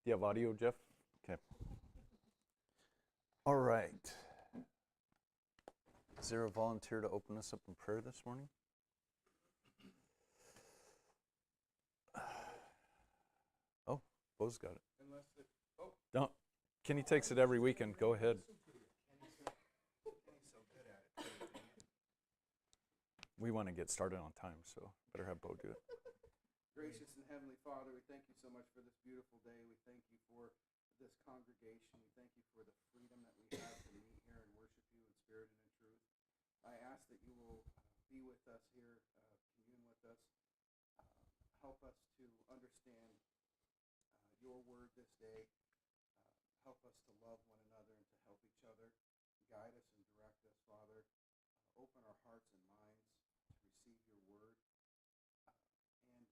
Do you have audio, Jeff? Okay. All right. Is there a volunteer to open us up in prayer this morning? Oh, Bo's got it. Don't. Kenny takes it every weekend. Go ahead. We want to get started on time, so better have Bo do it. Gracious and Heavenly Father, we thank you so much for this beautiful day. We thank you for this congregation. We thank you for the freedom that we have to meet here and worship you in spirit and in truth. I ask that you will be with us here, commune with us, help us to understand your word this day. Help us to love one another and to help each other. Guide us and direct us, Father. Open our hearts and minds to receive your word. And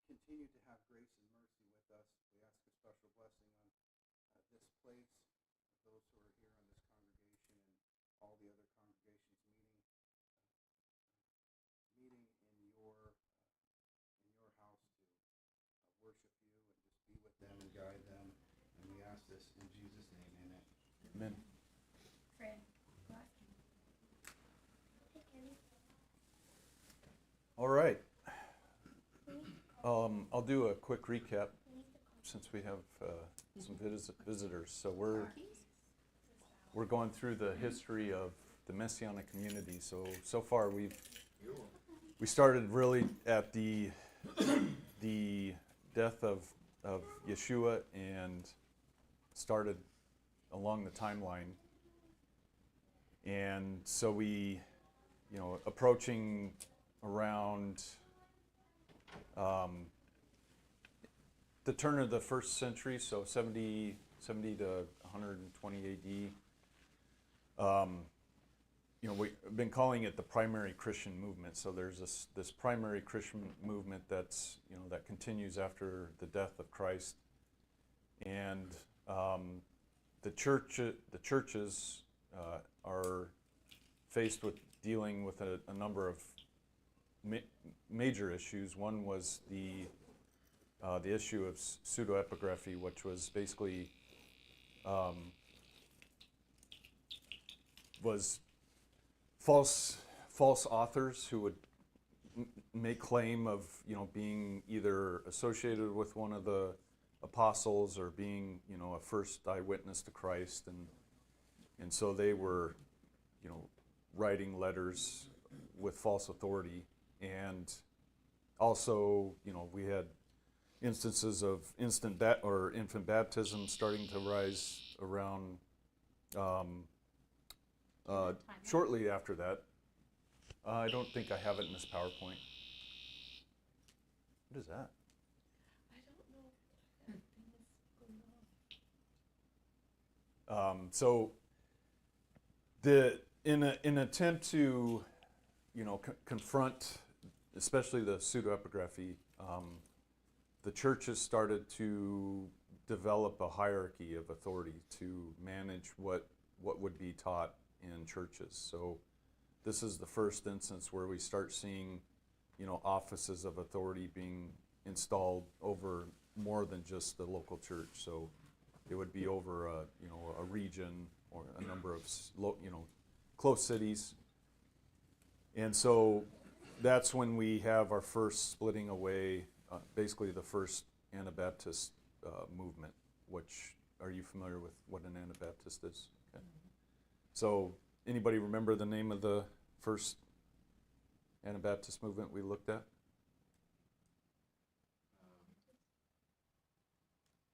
continue to have grace and mercy with us. We ask a special blessing on this place, those who are here on this congregation and all the other congregations meeting in your house to worship you and just be with them and guide them. And we ask this in Jesus' name, amen. Amen. Fred, All right. I'll do a quick recap since we have some visitors. So we're going through the history of the Messianic community. So far we started really at the death of Yeshua and started along the timeline. And so we, approaching around the turn of the first century, so 70 to 120 AD. We've been calling it the primary Christian movement. So there's this primary Christian movement that's that continues after the death of Christ, and the churches are faced with dealing with a number of major issues. One was the issue of pseudoepigraphy, which was basically was false authors who would make claim of being either associated with one of the apostles or being a first eyewitness to Christ, and so they were writing letters with false authority. And also we had instances of infant baptism starting to rise around shortly after that. I don't think I have it in this PowerPoint. What is that? I don't know if that thing is going on. So in an attempt to confront especially the pseudoepigraphy, the churches started to develop a hierarchy of authority to manage what would be taught in churches. So this is the first instance where we start seeing offices of authority being installed over more than just the local church. So it would be over a region or a number of close cities. And so that's when we have our first splitting away, basically the first Anabaptist movement, which, are you familiar with what an Anabaptist is? Okay. So anybody remember the name of the first Anabaptist movement we looked at?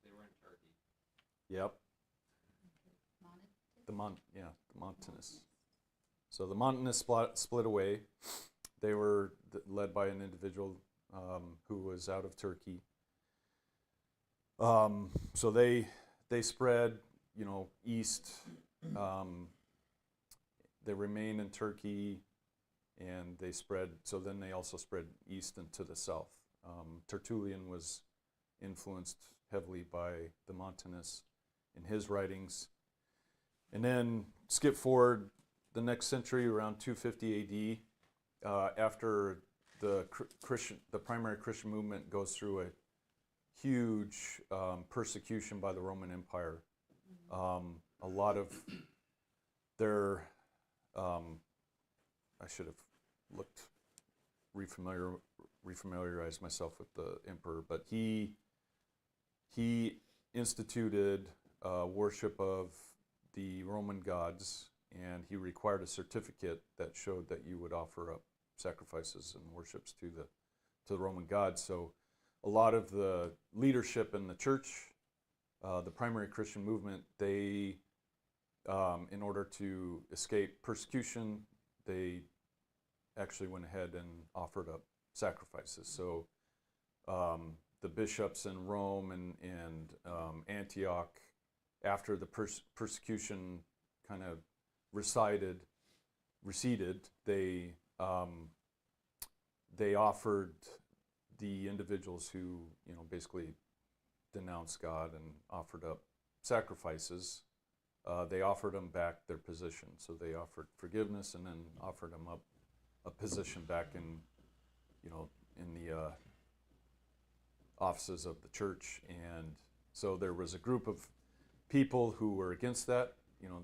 They were in Turkey. Yep. The Montanists. So the Montanists split away. They were led by an individual who was out of Turkey. So they spread, east. They remain in Turkey, and they spread. So then they also spread east and to the south. Tertullian was influenced heavily by the Montanists in his writings. And then skip forward the next century, around 250 AD, after the primary Christian movement goes through huge persecution by the Roman Empire. A lot of their, I should have looked, refamiliarized myself with the emperor, but he instituted worship of the Roman gods, and he required a certificate that showed that you would offer up sacrifices and worships to the Roman gods. So a lot of the leadership in the church, the primary Christian movement, they, in order to escape persecution, they actually went ahead and offered up sacrifices. So the bishops in Rome and Antioch, after the persecution kind of receded, they offered the individuals who, you know, basically denounced God and offered up sacrifices. They offered them back their position. So they offered forgiveness and then offered them up a position back in, you know, in the offices of the church. And so there was a group of people who were against that. You know,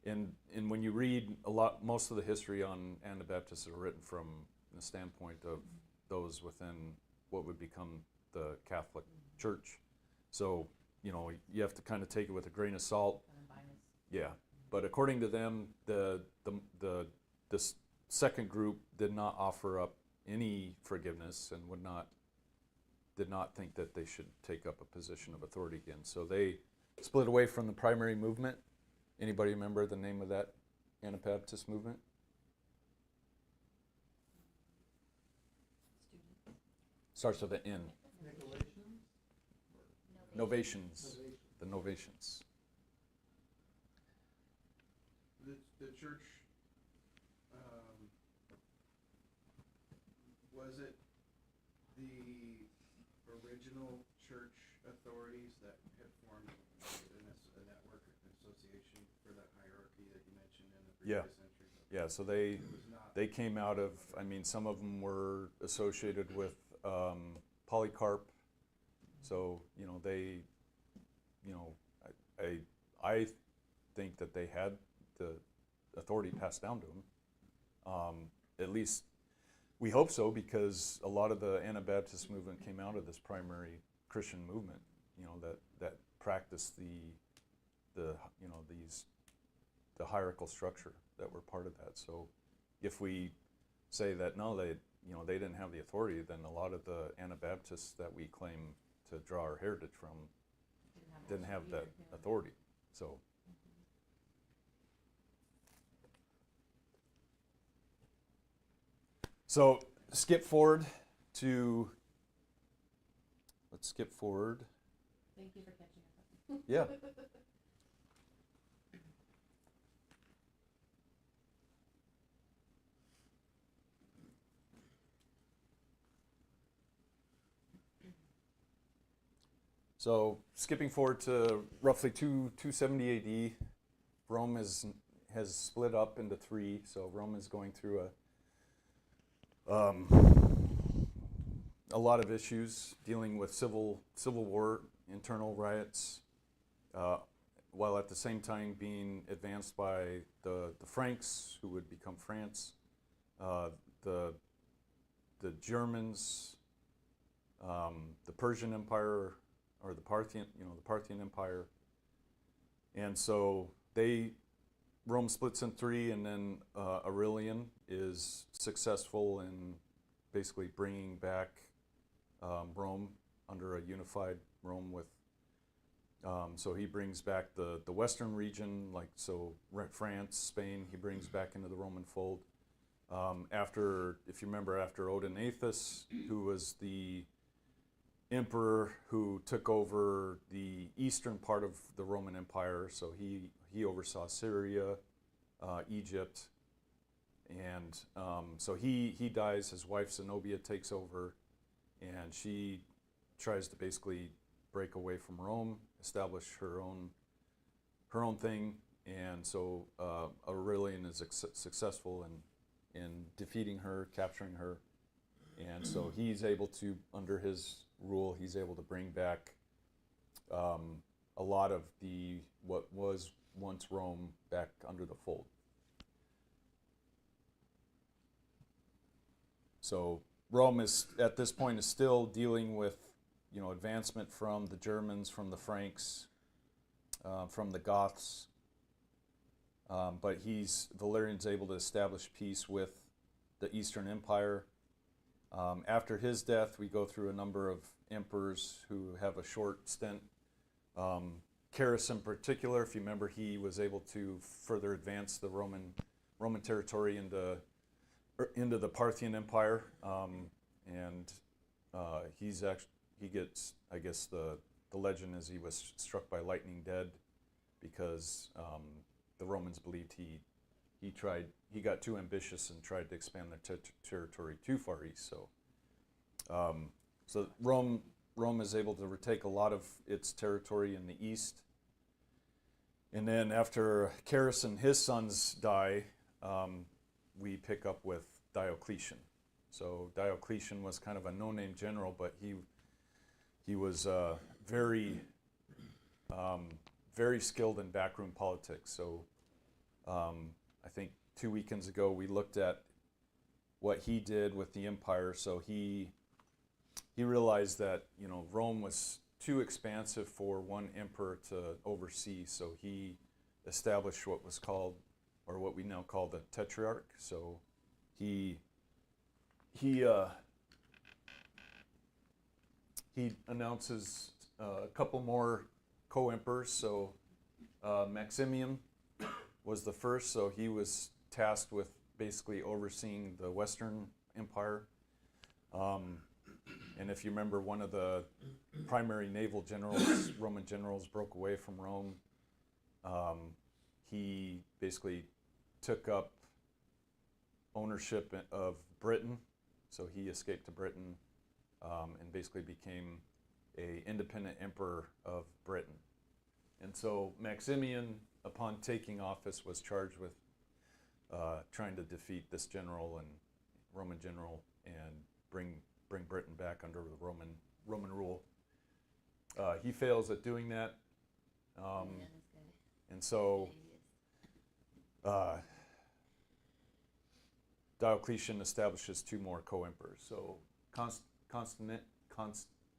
and when you read most of the history on Anabaptists are written from the standpoint of those within what would become the Catholic Church. So, you know, you have to kind of take it with a grain of salt. Yeah, but according to them, this second group did not offer up any forgiveness and did not think that they should take up a position of authority again. So they split away from the primary movement. Anybody remember the name of that Anabaptist movement? Starts with an N. Novations. The Novatians. The church, was it the original church authorities that had formed a network, an association for that hierarchy that you mentioned in the previous century? Yeah, so they came out of, I mean, some of them were associated with Polycarp. So, you know, I think that they had the authority passed down to them. At least we hope so, because a lot of the Anabaptist movement came out of this primary Christian movement, you know, that practiced the hierarchical structure that were part of that. So if we say that no, they didn't have the authority, then a lot of the Anabaptists that we claim to draw our heritage from didn't have that authority. So let's skip forward. Thank you for catching up. Yeah. So skipping forward to roughly 270 AD, Rome has split up into three. So Rome is going through a lot of issues, dealing with civil war, internal riots, while at the same time being advanced by the Franks, who would become France, the Germans, the Persian Empire, or the Parthian Empire. And so Rome splits in three, and then Aurelian is successful in basically bringing back Rome under a unified Rome with, so he brings back the western region, like France, Spain, he brings back into the Roman fold. If you remember, after Odenathus, who was the emperor who took over the eastern part of the Roman Empire, so he oversaw Syria, Egypt, and so he dies. His wife Zenobia takes over, and she tries to basically break away from Rome, establish her own thing, and so Aurelian is successful in defeating her, capturing her, And so he's able to, under his rule, he's able to bring back a lot of what was once Rome back under the fold. So Rome is, at this point, is still dealing with, advancement from the Germans, from the Franks, from the Goths. But Valerian's able to establish peace with the Eastern Empire. After his death, we go through a number of emperors who have a short stint. Carus in particular, if you remember, he was able to further advance the Roman territory into the Parthian Empire, and he gets, I guess the legend is he was struck by lightning dead because the Romans believed he got too ambitious and tried to expand their territory too far east. So Rome is able to retake a lot of its territory in the east. And then after Carus and his sons die, we pick up with Diocletian. So Diocletian was kind of a no-name general, but he was very skilled in backroom politics. So I think 2 weekends ago we looked at what he did with the empire. So he realized that Rome was too expansive for one emperor to oversee. So he established what was called, or what we now call, the Tetrarch. So he announces a couple more co-emperors. So Maximian was the first. So he was tasked with basically overseeing the Western Empire. And if you remember, one of the primary naval generals, Roman generals, broke away from Rome. He basically took up ownership of Britain. So he escaped to Britain and basically became an independent emperor of Britain. And so Maximian, upon taking office, was charged with trying to defeat this Roman general, and bring Britain back under the Roman rule. He fails at doing that, and so Diocletian establishes two more co-emperors. So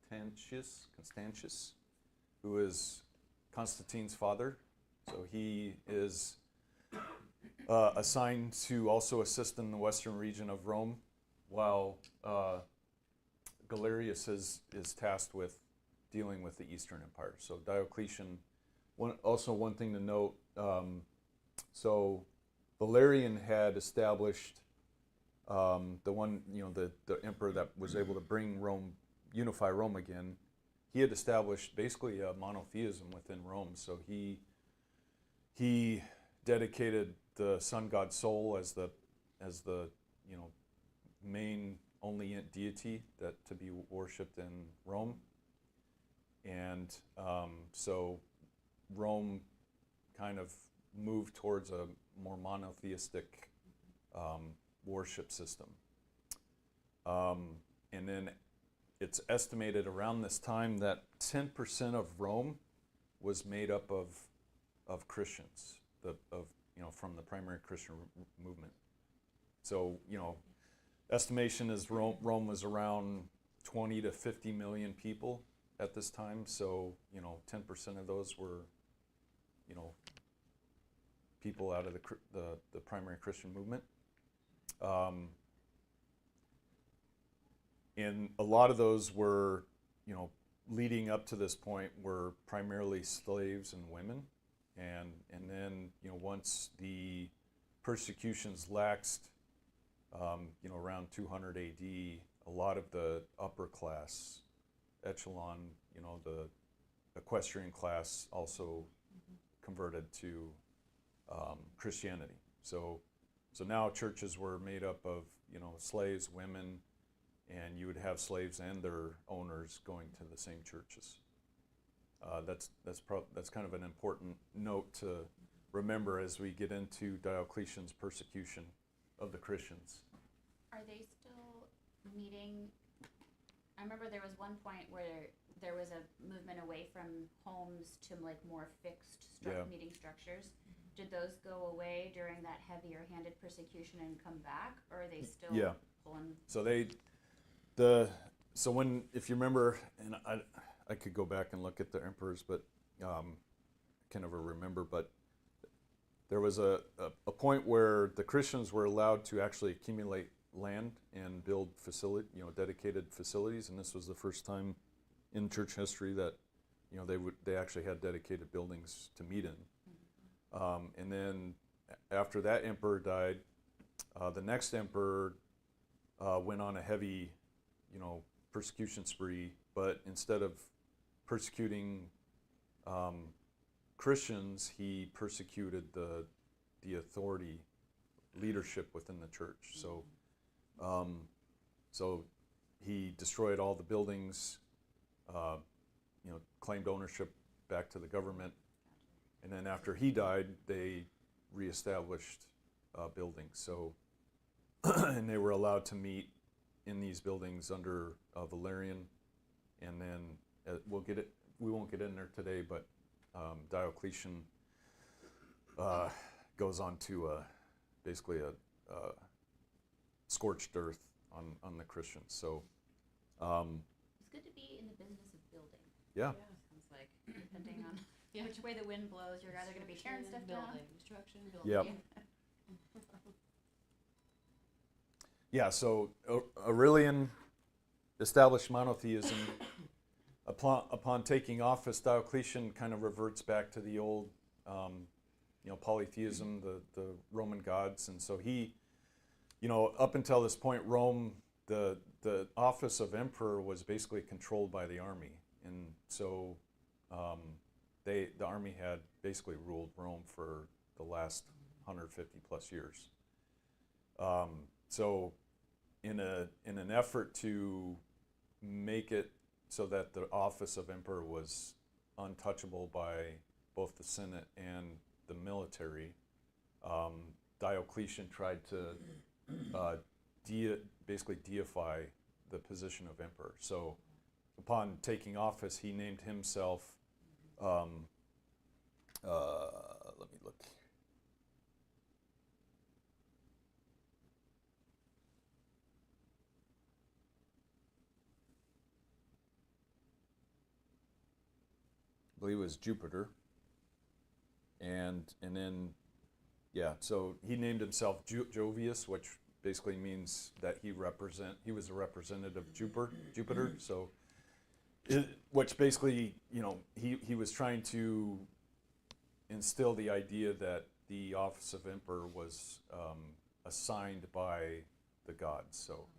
Constantius, who is Constantine's father. So he is assigned to also assist in the western region of Rome, while Galerius is tasked with dealing with the Eastern Empire. So Diocletian, one thing to note, so Valerian had established the emperor that was able to unify Rome again. He had established basically a monotheism within Rome. So he dedicated the sun god Sol as the main only deity that to be worshipped in Rome. And so Rome kind of moved towards a more monotheistic worship system. And then it's estimated around this time that 10% of Rome was made up of Christians, from the primary Christian movement. So, estimation is Rome was around 20 to 50 million people at this time. So, 10% of those were, people out of the primary Christian movement. And a lot of those were, leading up to this point, were primarily slaves and women. And then, once the persecutions laxed, around 200 AD, a lot of the upper class echelon, the equestrian class, also converted to Christianity. So now churches were made up of, slaves, women, and you would have slaves and their owners going to the same churches. That's kind of an important note to remember as we get into Diocletian's persecution of the Christians. Are they still meeting, I remember there was one point where there was a movement away from homes to like more fixed Yeah. meeting structures. Did those go away during that heavier handed persecution and come back, or are they still Yeah. pulling? So when, if you remember, and I could go back and look at the emperors, but I can never remember, but there was a point where the Christians were allowed to actually accumulate land and build dedicated facilities, and this was the first time in church history that they actually had dedicated buildings to meet in. And then after that emperor died, the next emperor went on a heavy, persecution spree, but instead of persecuting Christians, he persecuted the authority leadership within the church. So he destroyed all the buildings, claimed ownership back to the government, and then after he died, they reestablished buildings. So and they were allowed to meet in these buildings under Valerian, and then we won't get in there today, but Diocletian goes on to basically a scorched earth on the Christians. So It's good to be in the business of building. yeah, Sounds like, depending on which way the wind blows, you're either going to be tearing stuff down. Construction, building. Yep. Yeah, so Aurelian established monotheism. Upon taking office, Diocletian kind of reverts back to the old, polytheism, the Roman gods, and so he, up until this point, Rome, the office of emperor was basically controlled by the army, and so the army had basically ruled Rome for the last 150 plus years. So in an effort to make it so that the office of emperor was untouchable by both the Senate and the military, Diocletian tried to basically deify the position of emperor. So upon taking office, he named himself, let me look. I believe it was Jupiter, and then so he named himself Jovius, which basically means that he was a representative of Jupiter. So, which basically he was trying to instill the idea that the office of emperor was assigned by the gods. So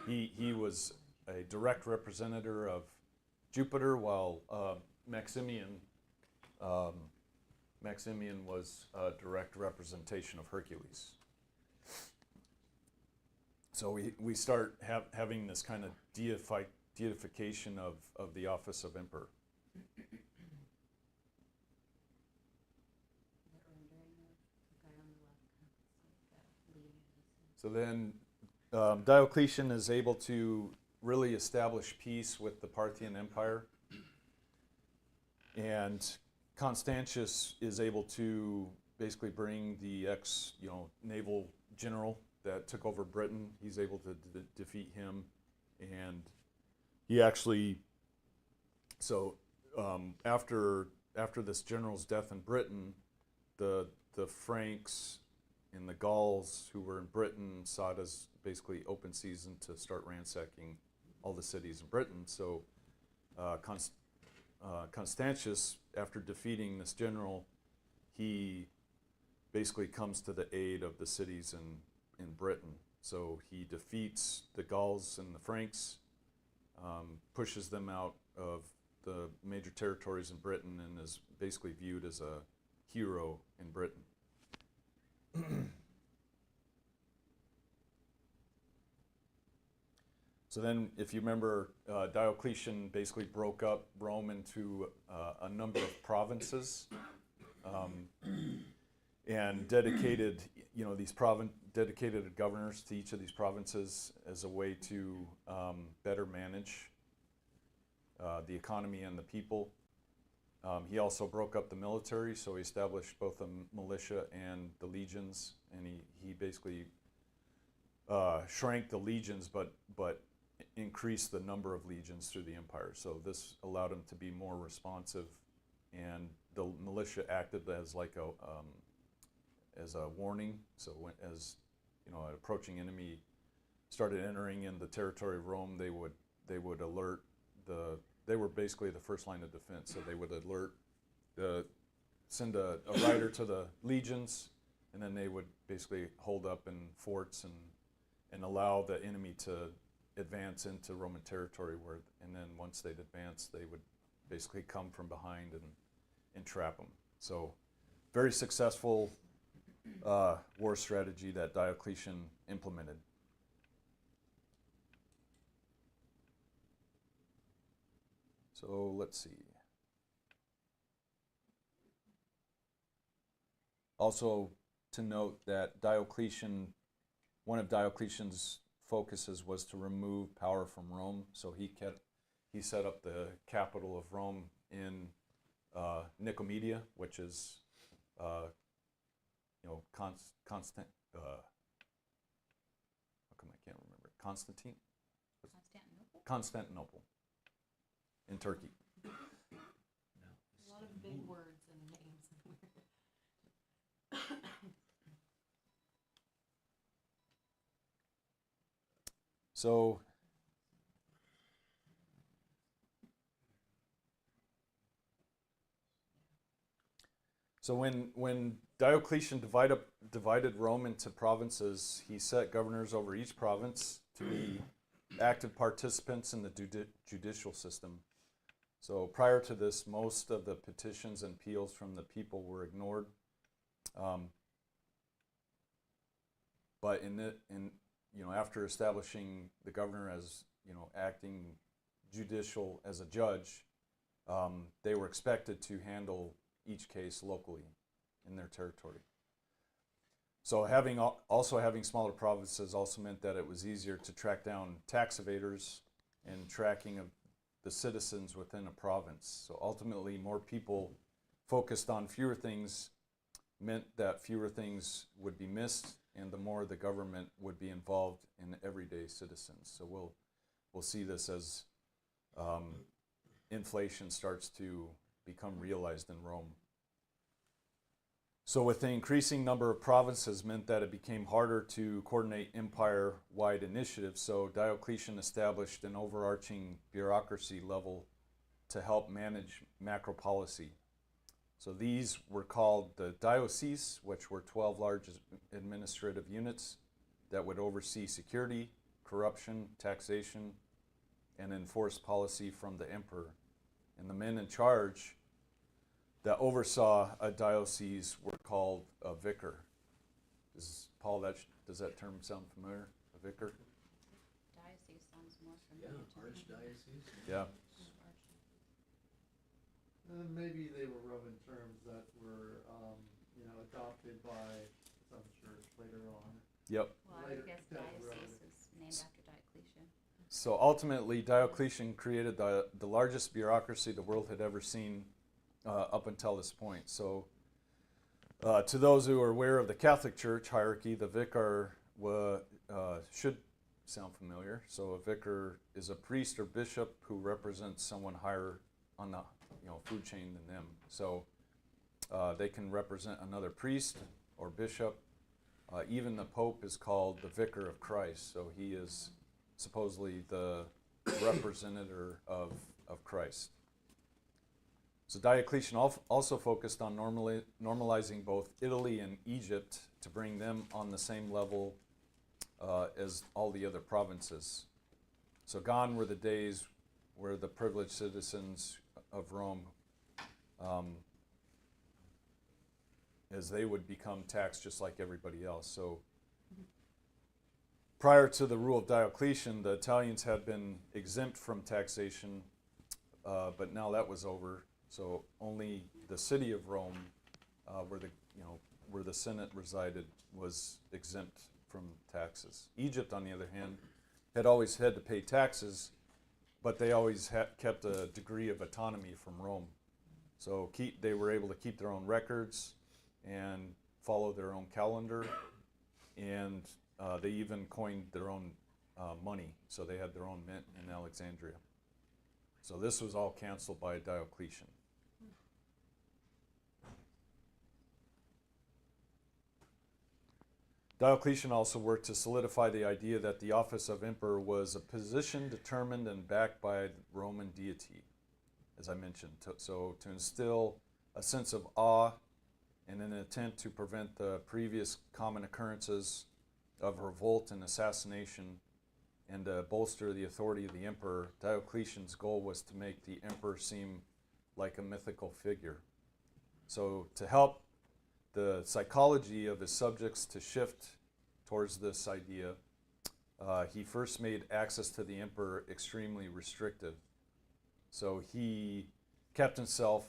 he was a direct representative of Jupiter, while Maximian was a direct representation of Hercules. So we start having this kind of deification of the office of emperor. So then Diocletian is able to really establish peace with the Parthian Empire, and Constantius is able to basically bring the naval general that took over Britain. He's able to defeat him, and he actually, after this general's death in Britain, the Franks and the Gauls who were in Britain saw it as basically open season to start ransacking all the cities in Britain. So Constantius, after defeating this general, he basically comes to the aid of the cities in Britain. So he defeats the Gauls and the Franks, pushes them out of the major territories in Britain, and is basically viewed as a hero in Britain. So then, if you remember, Diocletian basically broke up Rome into a number of provinces, and dedicated, these dedicated governors to each of these provinces as a way to better manage the economy and the people. He also broke up the military, so he established both the militia and the legions, and he basically shrank the legions, but increased the number of legions through the empire. So this allowed him to be more responsive, and the militia acted as like as a warning. So as an approaching enemy started entering in the territory of Rome, they would alert they were basically the first line of defense. So they would send a rider to the legions, and then they would basically hold up in forts and allow the enemy to advance into Roman territory, and then once they'd advance, they would basically come from behind and trap them. So very successful war strategy that Diocletian implemented. So let's see. Also to note that one of Diocletian's focuses was to remove power from Rome. So he set up the capital of Rome in Nicomedia, which is Constantine. Constantinople in Turkey. A lot of big words and names. So when Diocletian divided Rome into provinces, he set governors over each province to be active participants in the judicial system. So prior to this, most of the petitions and appeals from the people were ignored. But after establishing the governor as acting judicial as a judge, they were expected to handle each case locally in their territory. So having smaller provinces also meant that it was easier to track down tax evaders and tracking of the citizens within a province. So ultimately, more people focused on fewer things meant that fewer things would be missed, and the more the government would be involved in everyday citizens. So we'll see this as inflation starts to become realized in Rome. So with the increasing number of provinces meant that it became harder to coordinate empire-wide initiatives. So Diocletian established an overarching bureaucracy level to help manage macro policy. So these were called the dioceses, which were 12 large administrative units that would oversee security, corruption, taxation, and enforce policy from the emperor. And the men in charge that oversaw a diocese were called a vicar. Paul, does that term sound familiar? A vicar? Diocese sounds more familiar. Archdiocese. Yeah. And maybe they were Roman terms that were, adopted by some church later on. Yep. Well, I would guess diocese is named after Diocletian. So ultimately, Diocletian created the largest bureaucracy the world had ever seen up until this point. So to those who are aware of the Catholic Church hierarchy, the vicar should sound familiar. So a vicar is a priest or bishop who represents someone higher on the food chain than them. So they can represent another priest or bishop. Even the Pope is called the Vicar of Christ. So he is supposedly the representative of Christ. So Diocletian also focused on normalizing both Italy and Egypt to bring them on the same level as all the other provinces. So gone were the days where the privileged citizens of Rome, as they would become taxed just like everybody else. So prior to the rule of Diocletian, the Italians had been exempt from taxation, but now that was over. So only the city of Rome, where the Senate resided, was exempt from taxes. Egypt, on the other hand, had always had to pay taxes, but they always kept a degree of autonomy from Rome. So they were able to keep their own records and follow their own calendar, and they even coined their own money. So they had their own mint in Alexandria. So this was all canceled by Diocletian. Diocletian also worked to solidify the idea that the office of emperor was a position determined and backed by the Roman deity, as I mentioned. So to instill a sense of awe in an attempt to prevent the previous common occurrences of revolt and assassination, and to bolster the authority of the emperor, Diocletian's goal was to make the emperor seem like a mythical figure. So to help the psychology of his subjects to shift towards this idea, he first made access to the emperor extremely restrictive. So he kept himself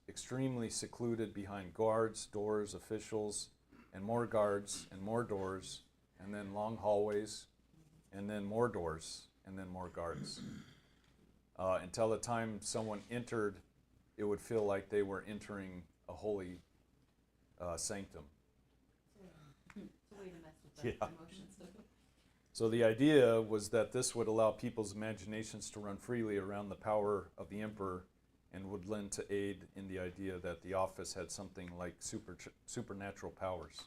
extremely secluded behind guards, doors, officials, and more guards, and more doors, and then long hallways, and then more doors, and then more guards. Until the time someone entered, it would feel like they were entering a holy sanctum. It's a way to mess with the Yeah. emotions. So the idea was that this would allow people's imaginations to run freely around the power of the emperor, and would lend to aid in the idea that the office had something like supernatural powers.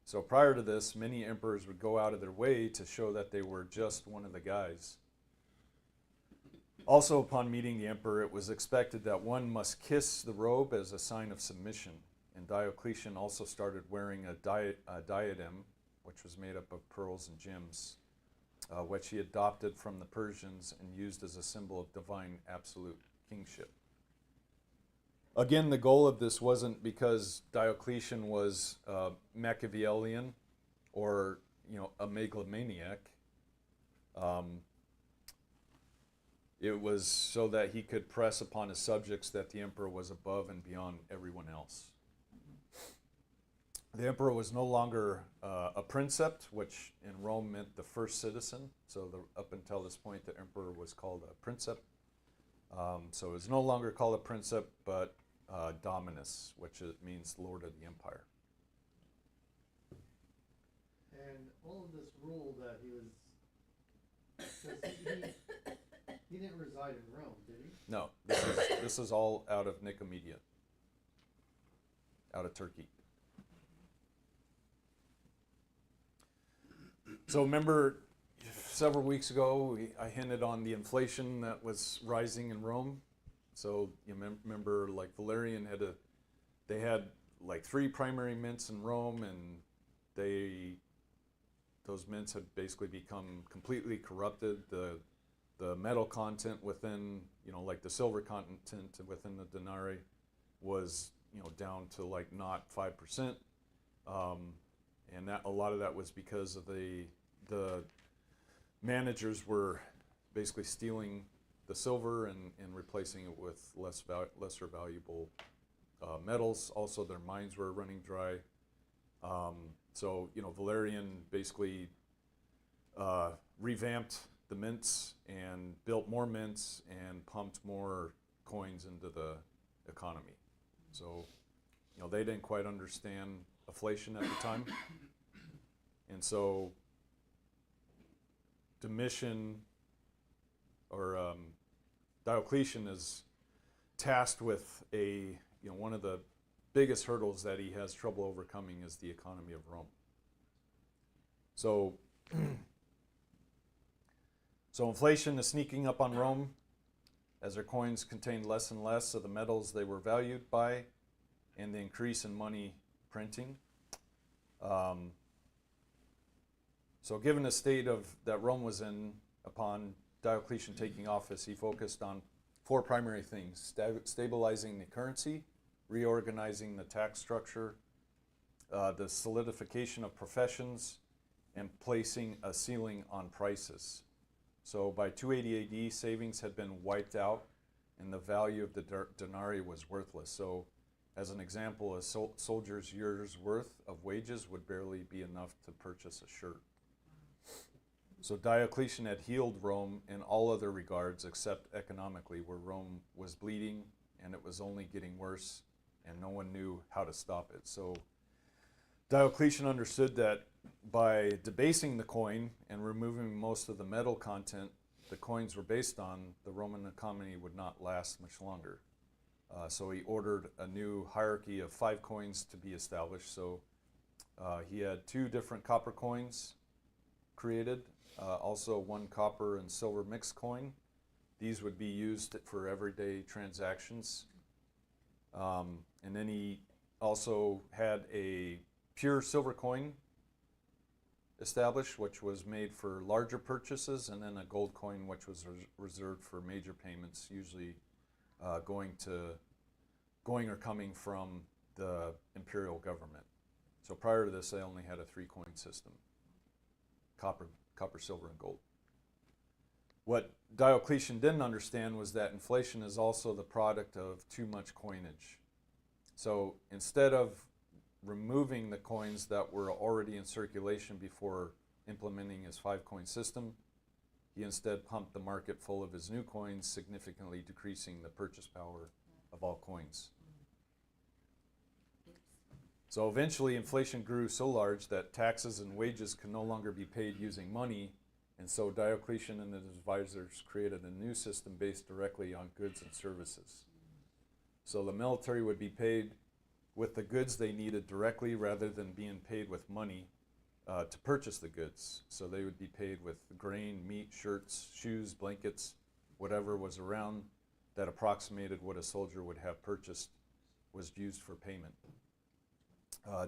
So prior to this, many emperors would go out of their way to show that they were just one of the guys. Also, upon meeting the emperor, it was expected that one must kiss the robe as a sign of submission. And Diocletian also started wearing a diadem, which was made up of pearls and gems, which he adopted from the Persians and used as a symbol of divine absolute kingship. Again, the goal of this wasn't because Diocletian was Machiavellian or, a megalomaniac. It was so that he could press upon his subjects that the emperor was above and beyond everyone else. The emperor was no longer a princeps, which in Rome meant the first citizen. So up until this point, the emperor was called a princeps. So it was no longer called a princeps, but dominus, which means lord of the empire. And all of this rule that he was, because he didn't reside in Rome, did he? No, this is all out of Nicomedia, out of Turkey. So remember, several weeks ago, I hinted on the inflation that was rising in Rome. So you remember, like Valerian they had like 3 primary mints in Rome, and those mints had basically become completely corrupted. The metal content within, like the silver content within the denarii was, down to like not 5%. And that a lot of that was because of the managers were basically stealing the silver and replacing it with lesser valuable metals. Also, their mines were running dry. So Valerian basically revamped the mints and built more mints and pumped more coins into the economy. So they didn't quite understand inflation at the time. And so Domitian, or Diocletian, is tasked with one of the biggest hurdles that he has trouble overcoming is the economy of Rome. So, inflation is sneaking up on Rome as their coins contained less and less of the metals they were valued by, and the increase in money printing. So given the state that Rome was in upon Diocletian taking office, he focused on 4 primary things: stabilizing the currency, reorganizing the tax structure, the solidification of professions, and placing a ceiling on prices. So by 280 AD, savings had been wiped out, and the value of the denarii was worthless. So As an example, a soldier's year's worth of wages would barely be enough to purchase a shirt. So Diocletian had healed Rome in all other regards except economically, where Rome was bleeding and it was only getting worse and no one knew how to stop it. So Diocletian understood that by debasing the coin and removing most of the metal content the coins were based on, the Roman economy would not last much longer. So he ordered a new hierarchy of 5 coins to be established. So he had 2 different copper coins created, also 1 copper and silver mixed coin. These would be used for everyday transactions. And then he also had a pure silver coin established, which was made for larger purchases, and then a gold coin, which was reserved for major payments, usually going or coming from the imperial government. So prior to this, they only had a 3-coin system: copper, silver, and gold. What Diocletian didn't understand was that inflation is also the product of too much coinage. So instead of removing the coins that were already in circulation before implementing his 5-coin system, he instead pumped the market full of his new coins, significantly decreasing the purchase power of all coins. So eventually inflation grew so large that taxes and wages could no longer be paid using money, and so Diocletian and his advisors created a new system based directly on goods and services. So the military would be paid with the goods they needed directly rather than being paid with money to purchase the goods. So they would be paid with grain, meat, shirts, shoes, blankets, whatever was around that approximated what a soldier would have purchased was used for payment.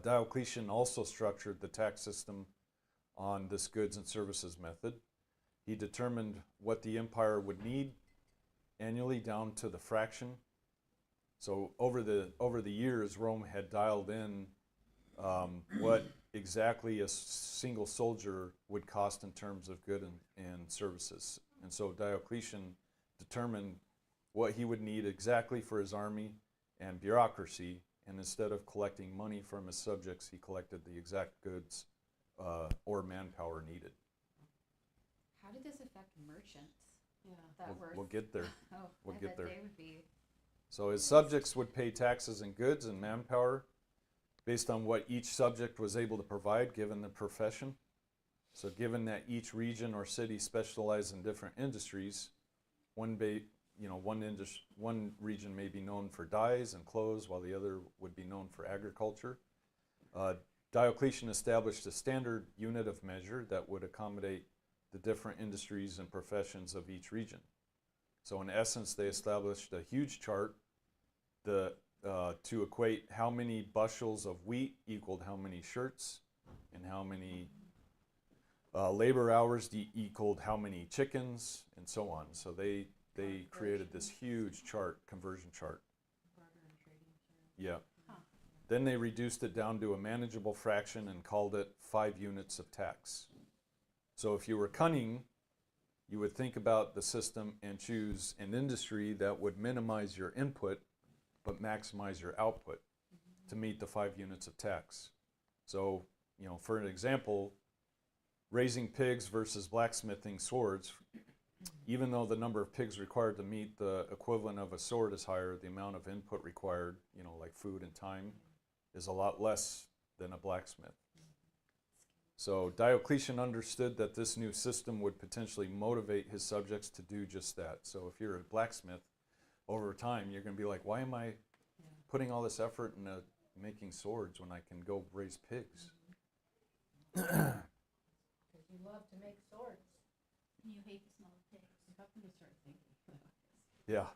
Diocletian also structured the tax system on this goods and services method. He determined what the empire would need annually down to the fraction. So over the years, Rome had dialed in what exactly a single soldier would cost in terms of goods and services. And so Diocletian determined what he would need exactly for his army and bureaucracy, and instead of collecting money from his subjects, he collected the exact goods or manpower needed. How did this affect merchants Yeah. that were? We'll get there. Oh, we'll I get bet there. they would be. So his subjects would pay taxes in goods and manpower based on what each subject was able to provide given the profession. So given that each region or city specialized in different industries, one region may be known for dyes and clothes while the other would be known for agriculture. Diocletian established a standard unit of measure that would accommodate the different industries and professions of each region. So in essence, they established a huge chart to equate how many bushels of wheat equaled how many shirts, and how many labor hours equaled how many chickens, and so on. So they created this huge chart, conversion chart. Barter and trading. Yeah. Huh. Then they reduced it down to a manageable fraction and called it 5 units of tax. So if you were cunning, you would think about the system and choose an industry that would minimize your input but maximize your output to meet the 5 units of tax. So, for an example, raising pigs versus blacksmithing swords, even though the number of pigs required to meet the equivalent of a sword is higher, the amount of input required, like food and time, is a lot less than a blacksmith. So Diocletian understood that this new system would potentially motivate his subjects to do just that. So if you're a blacksmith, over time you're going to be like, why am I putting all this effort into making swords when I can go raise pigs? Because you love to make swords. You hate the smell of pigs. How can you start thinking? Yeah.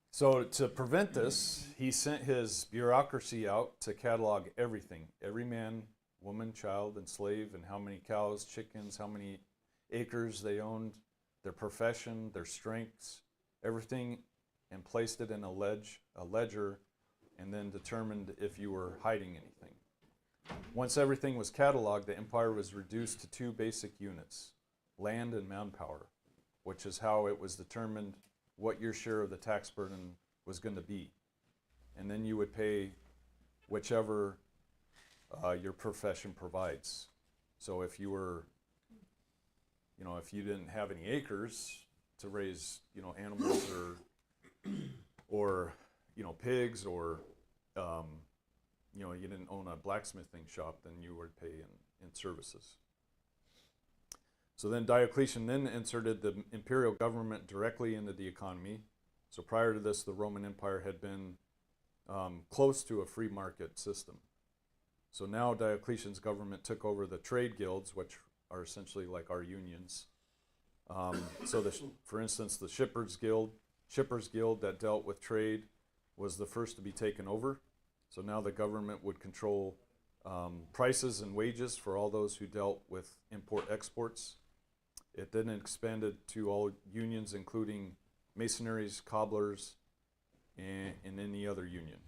So to prevent this, he sent his bureaucracy out to catalog everything, every man, woman, child, and slave, and how many cows, chickens, how many acres they owned, their profession, their strengths, everything, and placed it in a ledger, and then determined if you were hiding anything. Once everything was cataloged, the empire was reduced to 2 basic units, land and manpower, which is how it was determined what your share of the tax burden was going to be. and then you would pay whichever your profession provides. So if you were, if you didn't have any acres to raise, animals or pigs, or you didn't own a blacksmithing shop, then you would pay in services. So then Diocletian then inserted the imperial government directly into the economy. So prior to this, the Roman Empire had been close to a free market system. So now Diocletian's government took over the trade guilds, which are essentially like our unions. For instance, the Shippers Guild that dealt with trade was the first to be taken over. So now the government would control prices and wages for all those who dealt with import-exports. It then expanded to all unions, including masonries, cobblers, and any other union.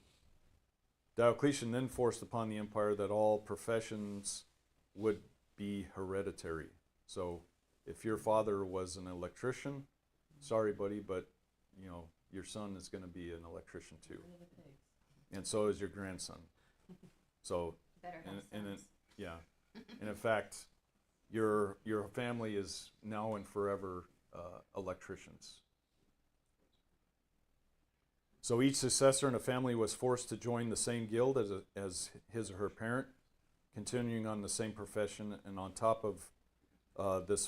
Diocletian then forced upon the empire that all professions would be hereditary. So if your father was an electrician, sorry buddy, but your son is going to be an electrician too. And so is your grandson. So, Better have and sense. yeah, and in fact, your family is now and forever electricians. So each successor in a family was forced to join the same guild as his or her parent, continuing on the same profession. And on top of this, the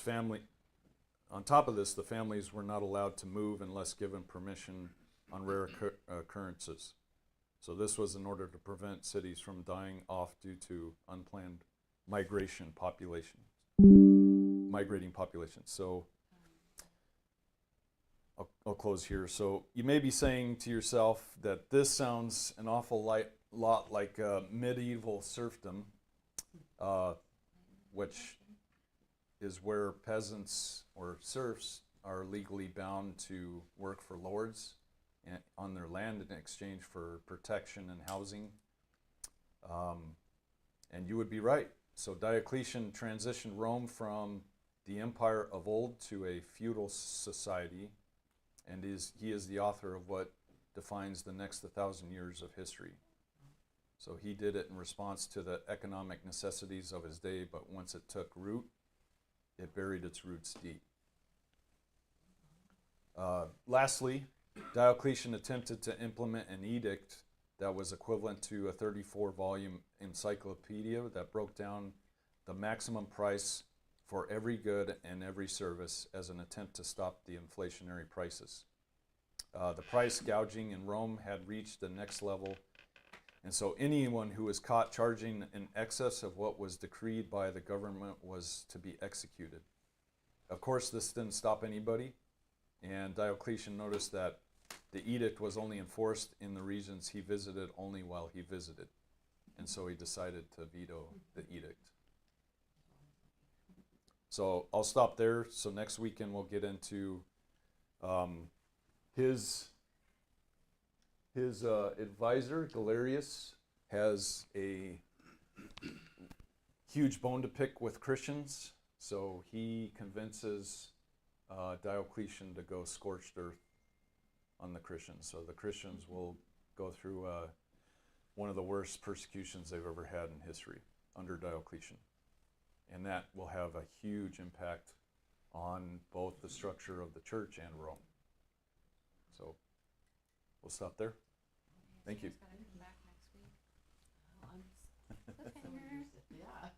families were not allowed to move unless given permission on rare occurrences. So this was in order to prevent cities from dying off due to unplanned migrating populations. So I'll close here. So you may be saying to yourself that this sounds an awful lot like medieval serfdom, which is where peasants or serfs are legally bound to work for lords on their land in exchange for protection and housing. And you would be right. So Diocletian transitioned Rome from the empire of old to a feudal society, and he is the author of what defines the next 1,000 years of history. So he did it in response to the economic necessities of his day, but once it took root, it buried its roots deep. Lastly, Diocletian attempted to implement an edict that was equivalent to a 34-volume encyclopedia that broke down the maximum price for every good and every service as an attempt to stop the inflationary prices. The price gouging in Rome had reached the next level, and so anyone who was caught charging in excess of what was decreed by the government was to be executed. Of course, this didn't stop anybody, and Diocletian noticed that the edict was only enforced in the regions he visited only while he visited, and so he decided to veto the edict. So I'll stop there. So next weekend we'll get into his advisor, Galerius, has a huge bone to pick with Christians. So he convinces Diocletian to go scorched earth on the Christians. So the Christians will go through one of the worst persecutions they've ever had in history under Diocletian. And that will have a huge impact on both the structure of the church and Rome. So we'll stop there. Thank you. Gotta come back next week. Oh, I'm Cliffhanger. yeah.